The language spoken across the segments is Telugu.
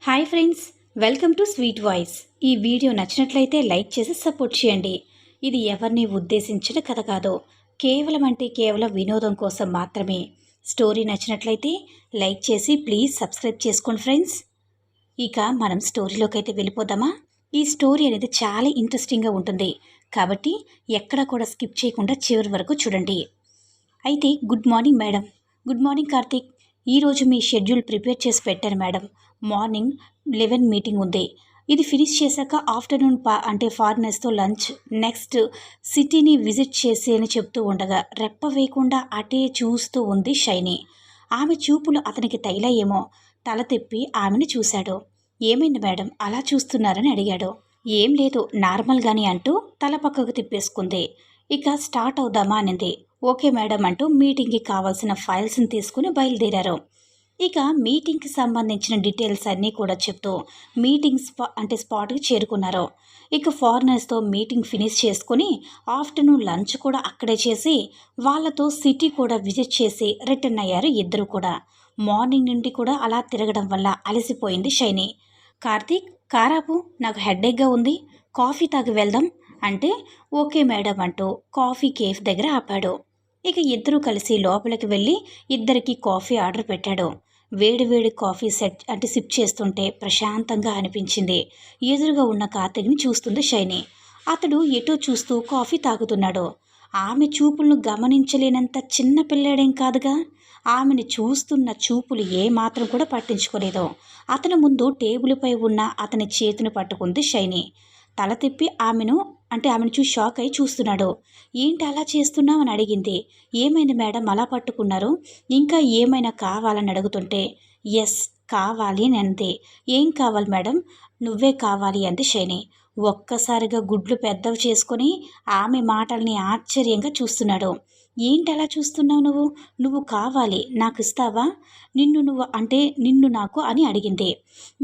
Hi friends, welcome to sweet voice. ఈ వీడియో నచ్చినట్లయితే లైక్ చేసి సపోర్ట్ చేయండి. ఇది ఎవరిని ఉద్దేశించిన కథ కాదు, కేవలం వినోదం కోసం మాత్రమే. స్టోరీ నచ్చినట్లయితే లైక్ చేసి ప్లీజ్ సబ్స్క్రైబ్ చేసుకోండి ఫ్రెండ్స్. ఇక మనం స్టోరీలోకి అయితే వెళ్ళిపోదామా? ఈ స్టోరీ అనేది చాలా ఇంట్రెస్టింగ్గా ఉంటుంది కాబట్టి ఎక్కడ కూడా స్కిప్ చేయకుండా చివరి వరకు చూడండి. అయితే good morning madam. Good morning Karthik. ఈరోజు మీ షెడ్యూల్ ప్రిపేర్ చేసి పెట్టాను మేడం. మార్నింగ్ 11 మీటింగ్ ఉంది. ఇది ఫినిష్ చేశాక ఆఫ్టర్నూన్ ఫారినర్స్తో లంచ్, నెక్స్ట్ సిటీని విజిట్ చేసి అని చెప్తూ ఉండగా రెప్ప వేయకుండా అటే చూస్తూ ఉంది షైనీ. ఆమె చూపులు అతనికి తగిలాయేమో. తల తిప్పి ఆమెను చూశాడు. ఏమైంది మేడం అలా చూస్తున్నారని అడిగాడు. ఏం లేదు నార్మల్గాని అంటూ తల పక్కకు తిప్పేసుకుంది. ఇక స్టార్ట్ అవుదామా అనింది. ఓకే మేడం అంటూ మీటింగ్కి కావాల్సిన ఫైల్స్ని తీసుకుని బయలుదేరారు. ఇక మీటింగ్కి సంబంధించిన డీటెయిల్స్ అన్నీ కూడా చెప్తూ మీటింగ్ స్పాట్కి చేరుకున్నారు. ఇక ఫారినర్స్తో మీటింగ్ ఫినిష్ చేసుకుని ఆఫ్టర్నూన్ లంచ్ కూడా అక్కడే చేసి వాళ్ళతో సిటీ కూడా విజిట్ చేసి రిటర్న్ అయ్యారు ఇద్దరు కూడా. మార్నింగ్ నుండి కూడా అలా తిరగడం వల్ల అలసిపోయింది షైనీ. కార్తీక్, కారాపు, నాకు హెడ్ఏక్గా ఉంది, కాఫీ తాగి వెళ్దాం అంటే ఓకే మేడం అంటూ కాఫీ కేఫ్ దగ్గర ఆపాడు. ఇక ఇద్దరూ కలిసి లోపలికి వెళ్ళి ఇద్దరికి కాఫీ ఆర్డర్ పెట్టాడు. వేడివేడి కాఫీ సిప్ చేస్తుంటే ప్రశాంతంగా అనిపించింది. ఎదురుగా ఉన్న కార్తీక్ని చూస్తుంది షైనీ. అతడు ఎటో చూస్తూ కాఫీ తాగుతున్నాడు. ఆమె చూపులను గమనించలేనంత చిన్న పిల్లాడేం కాదుగా. ఆమెను చూస్తున్న చూపులు ఏమాత్రం కూడా పట్టించుకోలేదు. అతని ముందు టేబుల్పై ఉన్న అతని చేతిని పట్టుకుంది షైనీ. తల తిప్పి ఆమెను చూసి షాక్ అయి చూస్తున్నాడు. ఏంటి అలా చేస్తున్నావు అని అడిగింది. ఏమైంది మేడం అలా పట్టుకున్నారు? ఇంకా ఏమైనా కావాలని అడుగుతుంటే ఎస్ కావాలి అని అంది. ఏం కావాలి మేడం? నువ్వే కావాలి అంది షైనీ. ఒక్కసారిగా గుడ్లు పెద్దవి చేసుకొని ఆమె మాటల్ని ఆశ్చర్యంగా చూస్తున్నాడు. ఏంటి అలా చూస్తున్నావు? నువ్వు కావాలి నాకు ఇస్తావా? నిన్ను నాకు అని అడిగింది.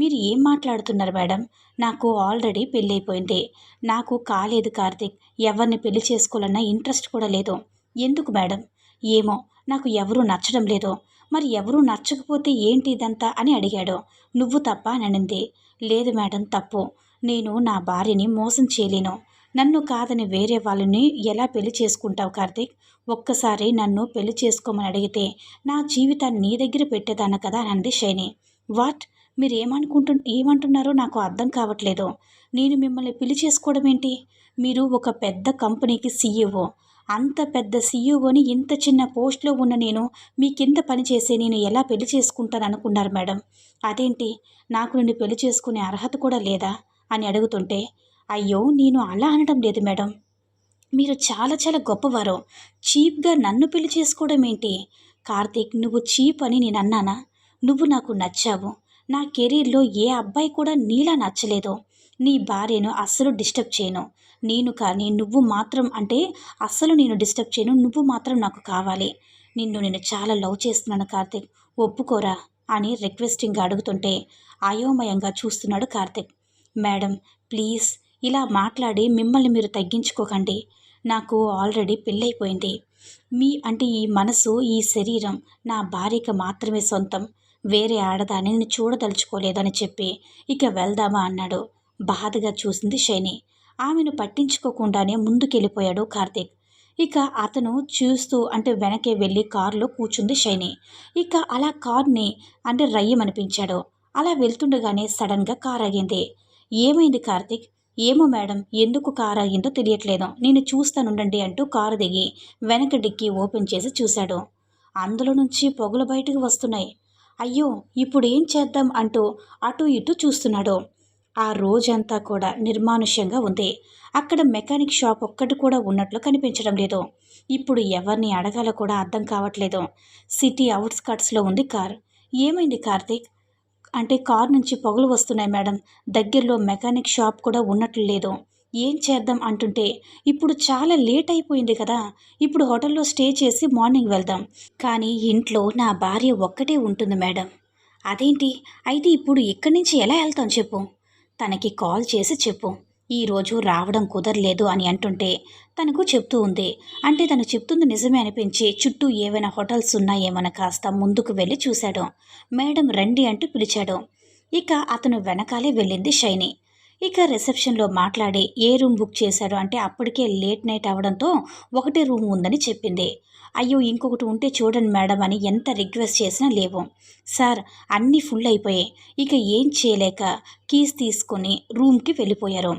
మీరు ఏం మాట్లాడుతున్నారు మేడం? నాకు ఆల్రెడీ పెళ్ళైపోయింది. నాకు కాలేదు కార్తీక్. ఎవరిని పెళ్లి చేసుకోవాలన్న ఇంట్రెస్ట్ కూడా లేదు. ఎందుకు మేడం? ఏమో నాకు ఎవరూ నచ్చడం లేదు. మరి ఎవరూ నచ్చకపోతే ఏంటి ఇదంతా అని అడిగాడు. నువ్వు తప్ప అనింది. లేదు మేడం తప్పు. నేను నా భార్యని మోసం చేయలేను. నన్ను కాదని వేరే వాళ్ళని ఎలా పెళ్లి చేసుకుంటావు కార్తీక్? ఒక్కసారి నన్ను పెళ్లి చేసుకోమని అడిగితే నా జీవితాన్ని నీ దగ్గర పెట్టేదాన్న కదా అంది షైనీ. వాట్? మీరు ఏమంటున్నారో నాకు అర్థం కావట్లేదు. నేను మిమ్మల్ని పెళ్లి చేసుకోవడం ఏంటి? మీరు ఒక పెద్ద కంపెనీకి సీఈఓ. అంత పెద్ద సీఈఓని ఇంత చిన్న పోస్ట్లో ఉన్న నేను మీ కింద పనిచేసే నేను ఎలా పెళ్లి చేసుకుంటాను అనుకున్నారు మేడం? అదేంటి, నాకు నిన్ను పెళ్లి చేసుకునే అర్హత కూడా లేదా అని అడుగుతుంటే అయ్యో నేను అలా అనడం లేదు మేడం. మీరు చాలా చాలా గొప్పవారు. చీప్గా నన్ను పెళ్లి చేసుకోవడం ఏంటి? కార్తీక్, నువ్వు చీప్ అని నేను అన్నానా? నువ్వు నాకు నచ్చావు. నా కెరీర్లో ఏ అబ్బాయి కూడా నీలా నచ్చలేదు. నీ భార్యను అస్సలు డిస్టర్బ్ చేయను నువ్వు మాత్రం అస్సలు నేను డిస్టర్బ్ చేయను. నువ్వు మాత్రం నాకు కావాలి. నేను చాలా లవ్ చేస్తున్నాను కార్తీక్, ఒప్పుకోరా అని రిక్వెస్టింగ్గా అడుగుతుంటే అయోమయంగా చూస్తున్నాడు కార్తీక్. మేడం ప్లీజ్ ఇలా మాట్లాడి మిమ్మల్ని మీరు తగ్గించుకోకండి. నాకు ఆల్రెడీ పెళ్ళైపోయింది. ఈ మనసు, ఈ శరీరం నా భార్యకి మాత్రమే సొంతం. వేరే ఆడదాన్ని నేను చూడదలుచుకోలేదని చెప్పి ఇక వెళ్దామా అన్నాడు. బాధగా చూసింది షైనీ. ఆమెను పట్టించుకోకుండానే ముందుకెళ్ళిపోయాడు కార్తీక్. ఇక అతను చూస్తూ వెనకే వెళ్ళి కారులో కూర్చుంది షైనీ. ఇక అలా కార్ని రయ్యమనిపించాడు. అలా వెళ్తుండగానే సడన్గా కారు ఆగింది. ఏమైంది కార్తీక్? ఏమో మేడం, ఎందుకు కారు ఆగిందో తెలియట్లేదు. నేను చూస్తానుండండి అంటూ కారు దిగి వెనక డిక్కీ ఓపెన్ చేసి చూశాడు. అందులో నుంచి పొగలు బయటకు వస్తున్నాయి. అయ్యో ఇప్పుడు ఏం చేద్దాం అంటూ అటు ఇటు చూస్తున్నాడు. ఆ రోజంతా కూడా నిర్మానుష్యంగా ఉంది. అక్కడ మెకానిక్ షాప్ ఒక్కటి కూడా ఉన్నట్లు కనిపించడం లేదు. ఇప్పుడు ఎవరిని అడగాలో కూడా అర్థం కావట్లేదు. సిటీ అవుట్స్కట్స్లో ఉంది కార్. ఏమైంది కార్తీక్? కార్ నుంచి పొగలు వస్తున్నాయి మేడం. దగ్గరలో మెకానిక్ షాప్ కూడా ఉన్నట్లు లేదు. ఏం చేద్దాం అంటుంటే ఇప్పుడు చాలా లేట్ అయిపోయింది కదా. ఇప్పుడు హోటల్లో స్టే చేసి మార్నింగ్ వెళ్దాం. కానీ ఇంట్లో నా భార్య ఒక్కటే ఉంటుంది మేడం. అదేంటి? అయితే ఇప్పుడు ఇక్కడి నుంచి ఎలా వెళ్తాం చెప్పు? తనకి కాల్ చేసి చెప్పు. ఈరోజు రావడం కుదరలేదు అని అంటుంటే తనకు చెప్తూ ఉంది. తను చెప్తుంది నిజమే అనిపించి చుట్టూ ఏవైనా హోటల్స్ ఉన్నాయేమో కాస్త ముందుకు వెళ్ళి చూశాడు. మేడం రండి అంటూ పిలిచాడు. ఇక అతను వెనకాలే వెళ్ళింది షైని. ఇక రిసెప్షన్లో మాట్లాడి ఏ రూమ్ బుక్ చేశాడు అంటే అప్పటికే లేట్ నైట్ అవడంతో ఒకటే రూమ్ ఉందని చెప్పింది. అయ్యో ఇంకొకటి ఉంటే చూడండి మేడం అని ఎంత రిక్వెస్ట్ చేసినా లేవు. సార్ అన్నీ ఫుల్ అయిపోయాయి. ఇక ఏం చేయలేక కీస్ తీసుకొని రూమ్కి వెళ్ళిపోయారు.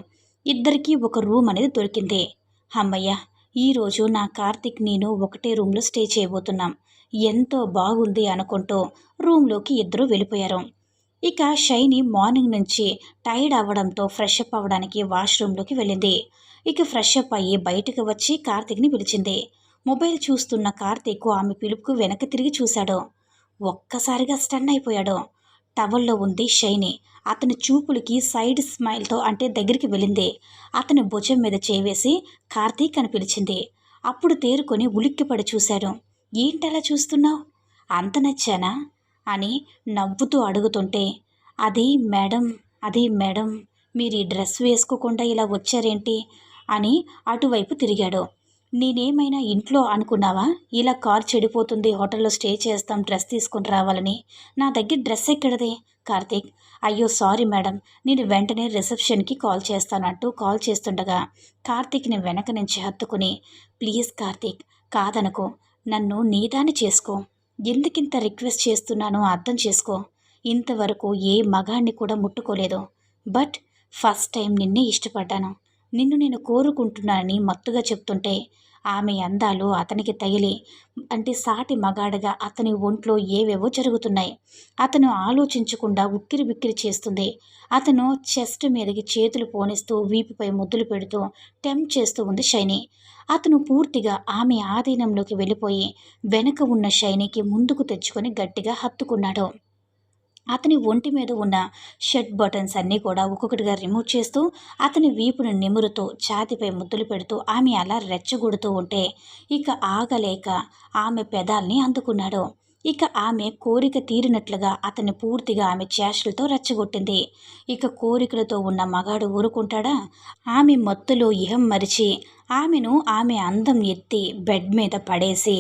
ఇద్దరికీ ఒక రూమ్ అనేది దొరికింది. హమ్మయ్య, ఈరోజు నా కార్తీక్ నేను ఒకటే రూమ్లో స్టే చేయబోతున్నాం, ఎంతో బాగుంది అనుకుంటూ రూమ్లోకి ఇద్దరు వెళ్ళిపోయారు. ఇక షైని మార్నింగ్ నుంచి టైర్డ్ అవ్వడంతో ఫ్రెష్ అప్ అవ్వడానికి వాష్రూమ్లోకి వెళ్ళింది. ఇక ఫ్రెష్ అప్ అయ్యి బయటకు వచ్చి కార్తీక్ని పిలిచింది. మొబైల్ చూస్తున్న కార్తీక్ ఆమె పిలుపుకు వెనక్కి తిరిగి చూశాడు. ఒక్కసారిగా స్టన్ అయిపోయాడు. టవల్లో ఉంది షైని. అతని చూపులకి సైడ్ స్మైల్తో అంటే దగ్గరికి వెళ్ళింది. అతని భుజం మీద చేవేసి కార్తీక్ అని పిలిచింది. అప్పుడు తేరుకొని ఉలిక్కిపడి చూశాడు. ఏంటలా చూస్తున్నావు? అంత నచ్చానా అని నవ్వుతూ అడుగుతుంటే, అది మేడం మీరు ఈ డ్రెస్ వేసుకోకుండా ఇలా వచ్చారేంటి అని అటువైపు తిరిగాడు. నేనేమైనా ఇంట్లో అనుకున్నావా? ఇలా కార్ చెడిపోతుంది, హోటల్లో స్టే చేస్తాం, డ్రెస్ తీసుకుని రావాలని. నా దగ్గర డ్రెస్ ఎక్కడది? కార్తీక్, అయ్యో సారీ మేడం, నేను వెంటనే రిసెప్షన్కి కాల్ చేస్తానంటూ కాల్ చేస్తుండగా కార్తీక్ని వెనక నుంచి హత్తుకుని, ప్లీజ్ కార్తీక్ కాదనుకో, నన్ను నీదాన్ని చేసుకో, ఎందుకింత రిక్వెస్ట్ చేస్తున్నానో అర్థం చేసుకో. ఇంతవరకు ఏ మగాణ్ణి కూడా ముట్టుకోలేదు, బట్ ఫస్ట్ టైం నిన్నే ఇష్టపడ్డాను, నిన్ను నేను కోరుకుంటున్నానని మత్తుగా చెప్తుంటే ఆమె అందాలు అతనికి తగిలి అంటే సాటి మగాడగా అతని ఒంట్లో ఏవేవో జరుగుతున్నాయి. అతను ఆలోచించకుండా ఉక్కిరి బిక్కిరి చేస్తుంది. అతను చెస్ట్ మీదకి చేతులు పోనిస్తూ వీపుపై ముద్దులు పెడుతూ టెంప్ట్ చేస్తూ ఉంది షైని. అతను పూర్తిగా ఆమె ఆధీనంలోకి వెళ్ళిపోయి వెనక ఉన్న షైనికి ముందుకు తెచ్చుకొని గట్టిగా హత్తుకున్నాడు. అతని ఒంటి మీద ఉన్న షర్ట్ బటన్స్ అన్నీ కూడా ఒక్కొక్కటిగా రిమూవ్ చేస్తూ అతని వీపును నిమురుతూ ఛాతీపై ముద్దులు పెడుతూ ఆమె అలా రెచ్చగొడుతూ ఉంటే ఇక ఆగలేక ఆమె పెదాల్ని అందుకున్నాడు. ఇక ఆమె కోరిక తీరినట్లుగా అతన్ని పూర్తిగా ఆమె చేష్టలతో రెచ్చగొట్టింది. ఇక కోరికలతో ఉన్న మగాడు ఊరుకుంటాడా? ఆమె మత్తులో ఇహం మరిచి ఆమెను ఆమె అందం ఎత్తి బెడ్ మీద పడేసి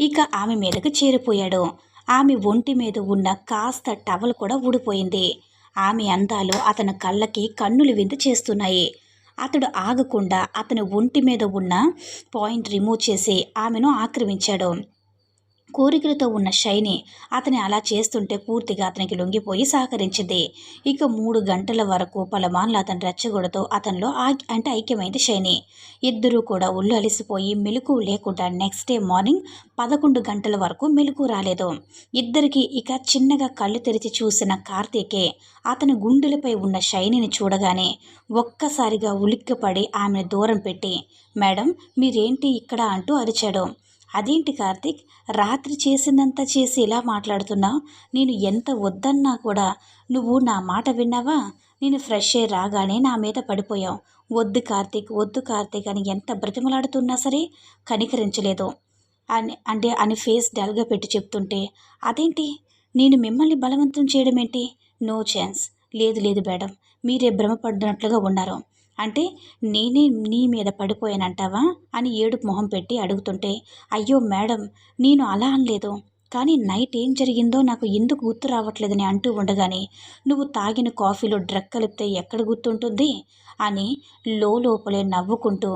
ఇక ఆమె మీదకు చేరిపోయాడు. ఆమె ఒంటి మీద ఉన్న కాస్త టవల్ కూడా ఊడిపోయింది. ఆమె అందాలు అతని కళ్ళకి కన్నులు విందు చేస్తున్నాయి. అతడు ఆగకుండా అతని ఒంటి మీద ఉన్న పాయింట్ రిమూవ్ చేసి ఆమెను ఆక్రమించాడు. కోరికలతో ఉన్న షైని అతని అలా చేస్తుంటే పూర్తిగా అతనికి లొంగిపోయి సహకరించింది. ఇక 3 గంటల వరకు పలమాన్లు అతను రెచ్చగొడుతూ అతనిలో ఐక్యమైంది షైని. ఇద్దరూ కూడా ఒళ్ళు అలిసిపోయి మెలకువ లేకుండా నెక్స్ట్ డే మార్నింగ్ 11 గంటల వరకు మెలకువ రాలేదు. ఇద్దరికి ఇక చిన్నగా కళ్ళు తెరిచి చూసిన కార్తీకే అతని గుండెలపై ఉన్న షైనిని చూడగానే ఒక్కసారిగా ఉలిక్కిపడి ఆమెను దూరం పెట్టి, మేడం మీరేంటి ఇక్కడ అంటూ అరిచాడు. అదేంటి కార్తీక్, రాత్రి చేసిందంతా చేసి ఇలా మాట్లాడుతున్నావు? నేను ఎంత వద్దన్నా కూడా నువ్వు నా మాట విన్నావా? నేను ఫ్రెష్ అయ్యి రాగానే నా మీద పడిపోయావు. వద్దు కార్తీక్ అని ఎంత బ్రతిమలాడుతున్నా సరే కనికరించలేదు అని ఫేస్ డల్గా పెట్టి చెప్తుంటే, అదేంటి నేను మిమ్మల్ని బలవంతం చేయడం ఏంటి? No chance. లేదు మేడం, మీరే భ్రమపడినట్లుగా ఉన్నారు. అంటే నేనే నీ మీద పడిపోయానంటావా అని ఏడుపు మొహం పెట్టి అడుగుతుంటే, అయ్యో మేడం నేను అలా అనలేదు, కానీ నైట్ ఏం జరిగిందో నాకు ఎందుకు గుర్తు రావట్లేదని అంటూ ఉండగానే, నువ్వు తాగిన కాఫీలో డ్రగ్ కలిపితే ఎక్కడ గుర్తుంటుంది అని లోపలే నవ్వుకుంటూ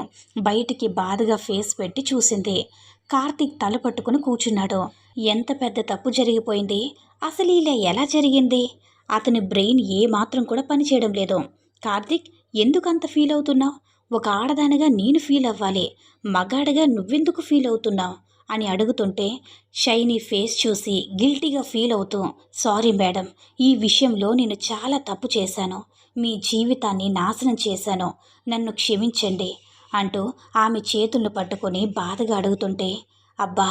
బయటికి బాధగా ఫేస్ పెట్టి చూసింది. కార్తీక్ తల పట్టుకుని కూర్చున్నాడు. ఎంత పెద్ద తప్పు జరిగిపోయింది, అసలు ఇలా ఎలా జరిగింది? అతని బ్రెయిన్ ఏమాత్రం కూడా పనిచేయడం లేదు. కార్తీక్ ఎందుకంత ఫీల్ అవుతున్నావు? ఒక ఆడదానిగా నేను ఫీల్ అవ్వాలి, మగాడిగా నువ్వెందుకు ఫీల్ అవుతున్నావు అని అడుగుతుంటే షైనీ ఫేస్ చూసి గిల్టీగా ఫీల్ అవుతూ, సారీ మేడం, ఈ విషయంలో నేను చాలా తప్పు చేశాను, మీ జీవితాన్ని నాశనం చేశాను, నన్ను క్షమించండి అంటూ ఆమె చేతులను పట్టుకొని బాధగా అడుగుతుంటే, అబ్బా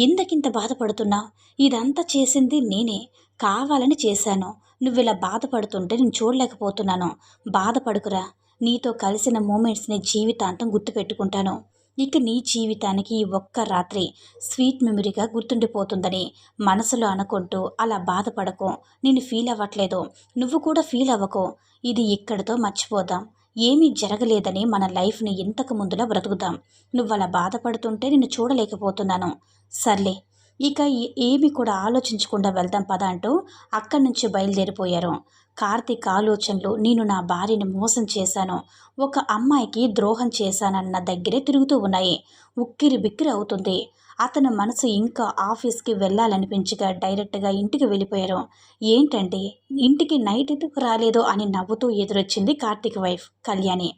ఎందుకింత బాధపడుతున్నావు? ఇదంతా చేసింది నేనే, కావాలని చేశాను, నువ్విలా బాధపడుతుంటే నేను చూడలేకపోతున్నాను, బాధపడుకురా, నీతో కలిసిన మూమెంట్స్ని జీవితాంతం గుర్తుపెట్టుకుంటాను, ఇక నీ జీవితానికి ఈ ఒక్క రాత్రి స్వీట్ మెమరీగా గుర్తుండిపోతుందని మనసులో అనుకుంటూ అలా బాధపడకు, నేను ఫీల్ అవ్వట్లేదు, నువ్వు కూడా ఫీల్ అవ్వకు, ఇది ఇక్కడితో మర్చిపోదాం, ఏమీ జరగలేదని మన లైఫ్ని ఇంతకు ముందులా బ్రతుకుదాం, నువ్వు అలా బాధపడుతుంటే నేను చూడలేకపోతున్నాను, సర్లే ఇక ఏమి కూడా ఆలోచించకుండా వెళ్దాం పద అంటూ అక్కడి నుంచి బయలుదేరిపోయారు. కార్తీక్ ఆలోచనలు నేను నా భార్యని మోసం చేశాను, ఒక అమ్మాయికి ద్రోహం చేశానన్న దగ్గరే తిరుగుతూ ఉన్నాయి. ఉక్కిరి బిక్కిరి అవుతుంది. అతని మనసు ఇంకా ఆఫీస్కి వెళ్ళాలనిపించగా డైరెక్ట్గా ఇంటికి వెళ్ళిపోయారు. ఏంటండి, ఇంటికి నైట్ ఎందుకు రాలేదో అని నవ్వుతూ ఎదురొచ్చింది Karthik wife Kalyani.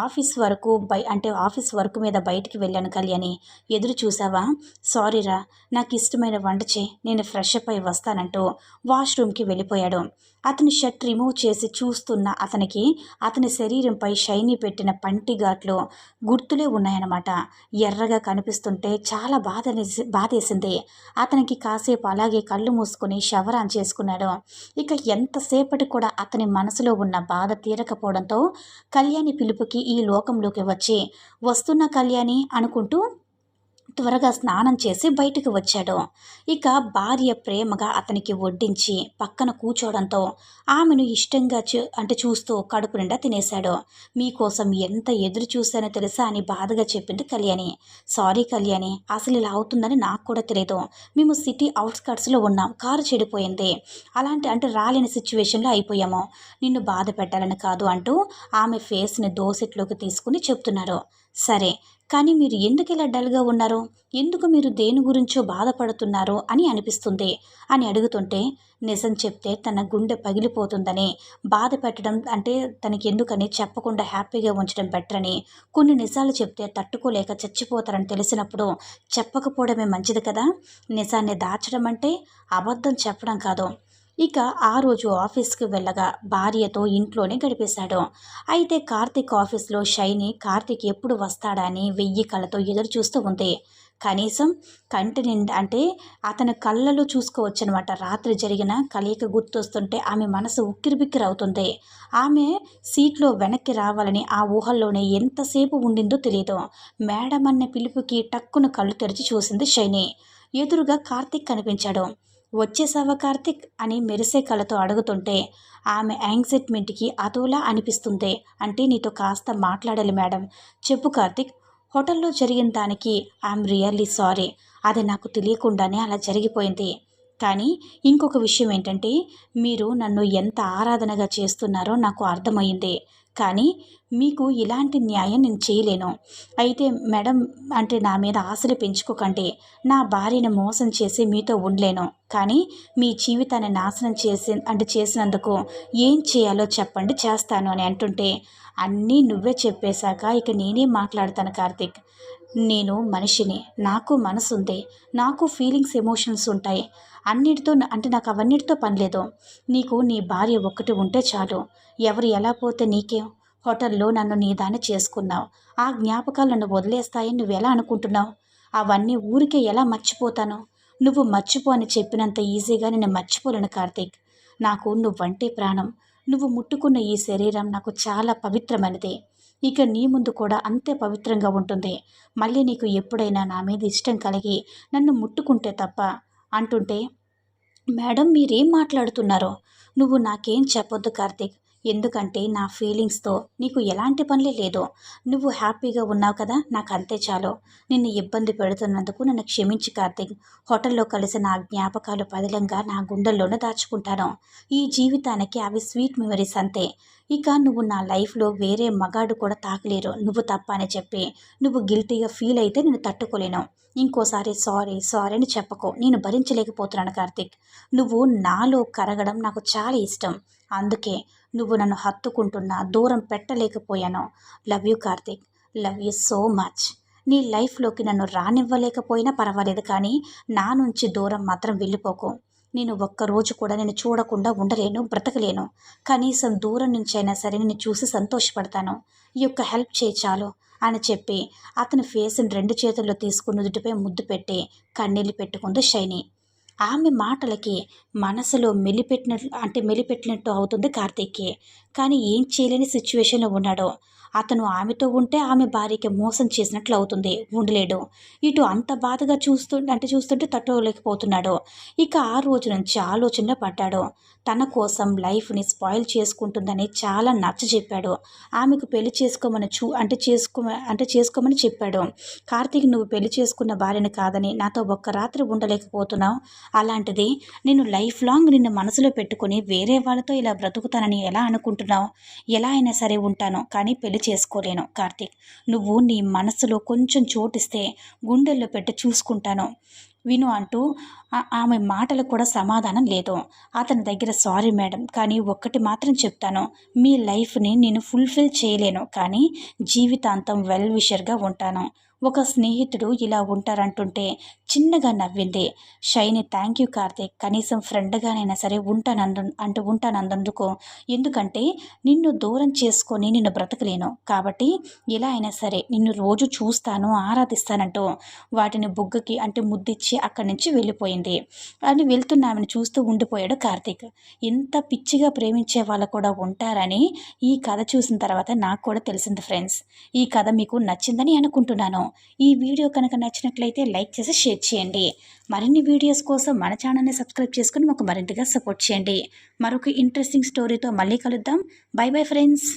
Office work మీద బయటికి వెళ్ళాను కళ్యాణి, ఎదురు చూసావా? సారీరా, నాకు ఇష్టమైన వంట చేయి, నేను ఫ్రెష్ అప్ అయి వస్తానంటూ వాష్రూమ్కి వెళ్ళిపోయాడు. అతని షర్ట్ రిమూవ్ చేసి చూస్తున్న అతనికి అతని శరీరంపై షైనీ పెట్టిన పంటి ఘాట్లు గుర్తులే ఉన్నాయన్నమాట. ఎర్రగా కనిపిస్తుంటే చాలా బాధేసింది. అతనికి కాసేపు అలాగే కళ్ళు మూసుకొని షవర్ ఆన్ చేసుకున్నాడు. ఇక ఎంతసేపటి కూడా అతని మనసులో ఉన్న బాధ తీరకపోవడంతో కళ్యాణి పిలుపుకి ఈ లోకంలోకి వచ్చి వస్తున్న కళ్యాణి అనుకుంటూ త్వరగా స్నానం చేసి బయటకు వచ్చాడు. ఇక భార్య ప్రేమగా అతనికి వడ్డించి పక్కన కూర్చోవడంతో ఆమెను ఇష్టంగా చూస్తూ కడుపు నిండా తినేశాడు. మీకోసం ఎంత ఎదురు చూశానో తెలుసా అని బాధగా చెప్పింది కళ్యాణి. సారీ కళ్యాణి, అసలు ఇలా అవుతుందని నాకు కూడా తెలియదు. మేము సిటీ అవుట్స్కట్స్లో ఉన్నాం, కారు చెడిపోయింది, రాలేని సిచ్యువేషన్లో అయిపోయాము, నిన్ను బాధ పెట్టాలని కాదు అంటూ ఆమె ఫేస్ని దోసెట్లోకి తీసుకుని చెప్తున్నారు. సరే, కానీ మీరు ఎందుకు ఇలా డల్గా ఉన్నారు, ఎందుకు మీరు దేని గురించో బాధపడుతున్నారు అని అనిపిస్తుంది అని అడుగుతుంటే, నిజం చెప్తే తన గుండె పగిలిపోతుందని, బాధ పెట్టడం తనకి ఎందుకని చెప్పకుండా హ్యాపీగా ఉంచడం బెటర్ అని, కొన్ని నిజాలు చెప్తే తట్టుకోలేక చచ్చిపోతారని తెలిసినప్పుడు చెప్పకపోవడమే మంచిది కదా. నిజాన్ని దాచడం అంటే అబద్ధం చెప్పడం కాదు. ఇక ఆ రోజు ఆఫీస్కి వెళ్ళగా భార్యతో ఇంట్లోనే గడిపేశాడు. అయితే కార్తీక్ ఆఫీస్లో షైని కార్తీక్ ఎప్పుడు వస్తాడా అని 1000 కళ్ళతో ఎదురు చూస్తూ ఉంది. కనీసం కంటి నిండా అతని కళ్ళలో చూసుకోవచ్చనమాట. రాత్రి జరిగిన కలయిక గుర్తొస్తుంటే ఆమె మనసు ఉక్కిరిబిక్కిరి అవుతుంది. ఆమె సీట్లో వెనక్కి రావాలని ఆ ఊహల్లోనే ఎంతసేపు ఉండిందో తెలియదు. మేడం అన్న పిలుపుకి టక్కున కళ్ళు తెరిచి చూసింది షైని. ఎదురుగా కార్తీక్ కనిపించాడు. వచ్చేసావా కార్తీక్ అని మెరిసే కళ్ళతో అడుగుతుంటే ఆమె యాంగ్జైట్మెంట్కి అదోలా అనిపిస్తుంది. నీతో కాస్త మాట్లాడాలి మేడం. చెప్పు కార్తీక్. హోటల్లో జరిగిన దానికి ఐఎమ్ రియల్లీ సారీ. అది నాకు తెలియకుండానే అలా జరిగిపోయింది. కానీ ఇంకొక విషయం ఏంటంటే, మీరు నన్ను ఎంత ఆరాధనగా చేస్తున్నారో నాకు అర్థమైంది. కానీ మీకు ఇలాంటి న్యాయం నేను చేయలేను. అయితే మేడం నా మీద ఆశలు పెంచుకోకండి. నా భార్యను మోసం చేసి మీతో ఉండలేను. కానీ మీ జీవితాన్ని నాశనం చేసినందుకు ఏం చేయాలో చెప్పండి, చేస్తాను అని అంటుంటే, అన్నీ నువ్వే చెప్పేశాక ఇక నేనేం మాట్లాడతాను కార్తీక్. నేను మనిషిని, నాకు మనసు ఉంది, నాకు ఫీలింగ్స్ ఎమోషన్స్ ఉంటాయి. నాకు అవన్నిటితో పని లేదు. నీకు నీ భార్య ఒక్కటి ఉంటే చాలు. ఎవరు ఎలా పోతే నీకేం? హోటల్లో నన్ను నీ దాన్ని చేసుకున్నావు. ఆ జ్ఞాపకాలు నన్ను వదిలేస్తాయని నువ్వెలా అనుకుంటున్నావు? అవన్నీ ఊరికే ఎలా మర్చిపోతాను? నువ్వు మర్చిపో అని చెప్పినంత ఈజీగా నేను మర్చిపోలేను కార్తీక్. నాకు నువ్వంటే ప్రాణం. నువ్వు ముట్టుకున్న ఈ శరీరం నాకు చాలా పవిత్రమైనది. ఇక నీ ముందు కూడా అంతే పవిత్రంగా ఉంటుంది. మళ్ళీ నీకు ఎప్పుడైనా నా మీద ఇష్టం కలిగి నన్ను ముట్టుకుంటే తప్ప అంటుంటే, మేడం మీరేం మాట్లాడుతున్నారో? నువ్వు నాకేం చెప్పొద్దు కార్తీక్. ఎందుకంటే నా ఫీలింగ్స్తో నీకు ఎలాంటి పనులే లేదు. నువ్వు హ్యాపీగా ఉన్నావు కదా, నాకు అంతే చాలు. నిన్ను ఇబ్బంది పెడుతున్నందుకు నన్ను క్షమించి కార్తీక్. హోటల్లో కలిసిన ఆ జ్ఞాపకాలు పదిలంగా నా గుండెల్లోనే దాచుకుంటాను. ఈ జీవితానికి అవి స్వీట్ మెమరీస్ అంతే. ఇక నువ్వు నా లైఫ్లో వేరే మగాడు కూడా తాకలేరు నువ్వు తప్ప అని చెప్పి నువ్వు గిల్టీగా ఫీల్ అయితే నేను తట్టుకోలేను. ఇంకోసారి సారీ సారీ అని చెప్పకు. నేను భరించలేకపోతున్నాను కార్తీక్. నువ్వు నాలో కరగడం నాకు చాలా ఇష్టం. అందుకే నువ్వు నన్ను హత్తుకుంటున్నా దూరం పెట్టలేకపోయాను. Love you Karthik. Love you so much. నీ లైఫ్లోకి నన్ను రానివ్వలేకపోయినా పర్వాలేదు, కానీ నా నుంచి దూరం మాత్రం వెళ్ళిపోకు. నేను ఒక్కరోజు కూడా నేను చూడకుండా ఉండలేను, బ్రతకలేను. కనీసం దూరం నుంచైనా సరే నేను చూసి సంతోషపడతాను. ఈ యొక్క హెల్ప్ చేయి చాలు అని చెప్పి అతని ఫేస్ని 2 చేతుల్లో తీసుకుని నుదుటిపై ముద్దు పెట్టి కన్నీళ్ళు పెట్టుకుంది షైని. ఆమె మాటలకి మనసులో మెలిపెట్టినట్టు అవుతుంది కార్తీక్కి. కానీ ఏం చేయలేని సిచ్యువేషన్లో ఉన్నాడు. అతను ఆమెతో ఉంటే ఆమె భార్యకి మోసం చేసినట్లు అవుతుంది, ఉండలేడు. ఇటు అంత బాధగా చూస్తుంటే తట్టుకోలేకపోతున్నాడు. ఇక ఆ రోజు నుంచి ఆలోచనలో పడ్డాడు. తన కోసం లైఫ్ని స్పాయిల్ చేసుకుంటుందని చాలా నచ్చజెప్పాడు. ఆమెకు పెళ్లి చేసుకోమని చేసుకోమని చెప్పాడు. కార్తీక్, నువ్వు పెళ్లి చేసుకున్న భార్యని కాదని నాతో ఒక్క రాత్రి ఉండలేకపోతున్నావు. అలాంటిది నేను లైఫ్ లాంగ్ నిన్ను మనసులో పెట్టుకుని వేరే వాళ్ళతో ఇలా బ్రతుకుతానని ఎలా అనుకుంటున్నావు? ఎలా అయినా సరే ఉంటాను, కానీ పెళ్లి చేసుకోలేను కార్తీక్. నువ్వు నీ మనసులో కొంచెం చోటిస్తే గుండెల్లో పెట్టి చూసుకుంటాను విను అంటూ ఆమె మాటలకు కూడా సమాధానం లేదు. అతని దగ్గర సారీ మేడం, కానీ ఒక్కటి మాత్రం చెప్తాను, మీ లైఫ్ని నేను ఫుల్ఫిల్ చేయలేను, కానీ జీవితాంతం వెల్ విషర్గా ఉంటాను. ఒక స్నేహితుడు ఇలా ఉంటారంటుంటే చిన్నగా నవ్వింది. షైని, థ్యాంక్ యూ కార్తీక్, కనీసం ఫ్రెండ్గానైనా సరే ఉంటానందుకు. ఎందుకంటే నిన్ను దూరం చేసుకొని నిన్ను బ్రతకలేను, కాబట్టి ఎలా అయినా సరే నిన్ను రోజు చూస్తాను, ఆరాధిస్తానంటూ వాటిని బుగ్గకి ముద్దిచ్చి అక్కడి నుంచి వెళ్ళిపోయింది. అని వెళ్తున్న ఆమెను చూస్తూ ఉండిపోయాడు కార్తీక్. ఇంత పిచ్చిగా ప్రేమించే వాళ్ళు కూడా ఉంటారని ఈ కథ చూసిన తర్వాత నాకు కూడా తెలిసింది ఫ్రెండ్స్. ఈ కథ మీకు నచ్చిందని అనుకుంటున్నాను. ఈ వీడియో కనుక నచ్చినట్లయితే లైక్ చేసి షేర్ చేయండి. మరిన్ని వీడియోస్ కోసం మన ఛానల్ని సబ్స్క్రైబ్ చేసుకుని మాకు మరింతగా సపోర్ట్ చేయండి. మరొక ఇంట్రెస్టింగ్ స్టోరీతో మళ్ళీ కలుద్దాం. By bye friends.